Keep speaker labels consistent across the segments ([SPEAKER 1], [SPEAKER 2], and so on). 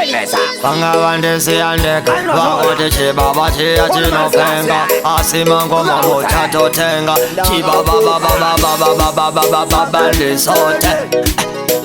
[SPEAKER 1] witness.
[SPEAKER 2] Banga bandesi andeka Vagote chibaba chia chino penga Asimango mamo chato tenga Chibaba baba baba baba baba baba baba sote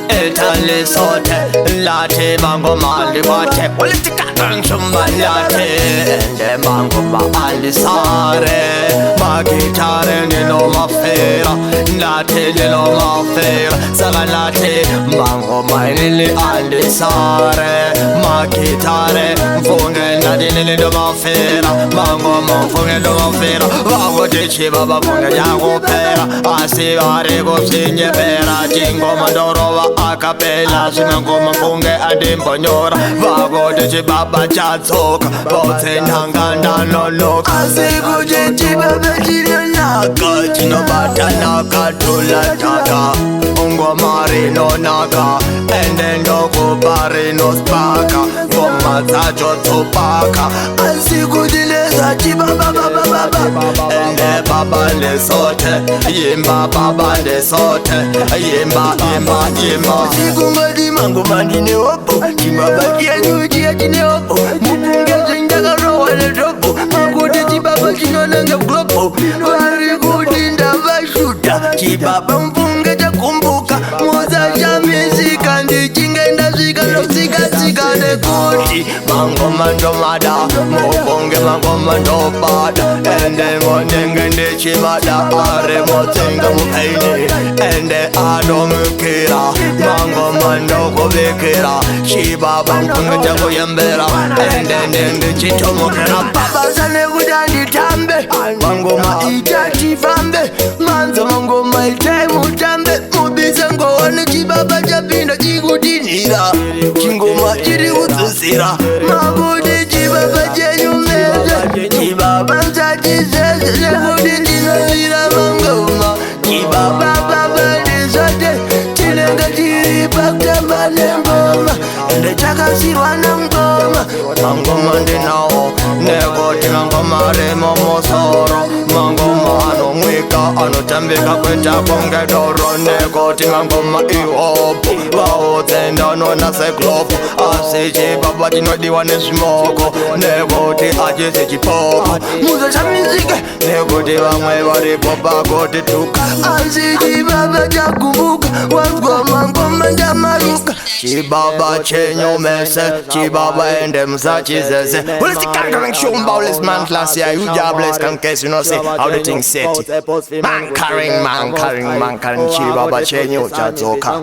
[SPEAKER 2] Etali sote Lati mango mali wate Politika Chumba lati Ende mango ma alisare Magitare nino mafera Lati nino mafera Saga lati mango ma lili alisare Magitare Mfunge nadi nino mafera Mango ma mfunge nino mafera Vagote chibaba mfunge jango pera Asivare gopsinye pera Jingo mandoro akapela Sinangoma mfunge adimbonyora Vagote chibaba chatsoka Bote nanganda noloka Asikuje chibaba chilonaka Chinobata naka tulataka Ungomari no naka Endendo kubari no spaka Ngoma zacho tupaka Asikujileza chibaba baba baba Ende baba lesote Yimba baba lesote Yimba yimba yimba Sikungadi mango mandine opo Chibaba kienu chia chine opo Mupunge zindaga rowa le dropo Makude chibaba chinonanga glopo Wari kudinda vashuta Chibaba mpunge chakumbuka Moza chamizika Ndichingenda zika no zika zika kuti mango mando mada Mupunge mango mando bada Ende monenge ndichimada Are motenga mukaini Ende adomukira Mango mando kubikira Chibaba mpunge chako yembera Ende ndichitomukira Baba zane kudandi tambe Mango maita chifambe Manzo mango maita mutambe Mubisa ngoone chibaba chapinda chikudinira Chingoma chiri kutsusira Mabude chibaba chenyumeza Chibaba msachizeze Chekudinira mangoma Chibaba baba nisote Chilenga chiri pakutamba nengoma Ende chakasirwa na ngoma Mangoma ndinawo Negoti mangoma remo mosoro Mangoma anomwika anotambika kweta konge doro Negoti mangoma iwopo Vaotendano na seklopo Asichi baba chinodiwa nesmoko Negoti achisi chipopo Muza chamizike Negoti vamwe varipopa koti tuka Asichi baba chakumbuka Wangoma ngoma njamaruka Chibaba chenyumese Chibaba ende msachizeze Well it's the conquering show about this man last year You jobless can case you know say how the thing set Man carrying Chibaba chenyu chazoka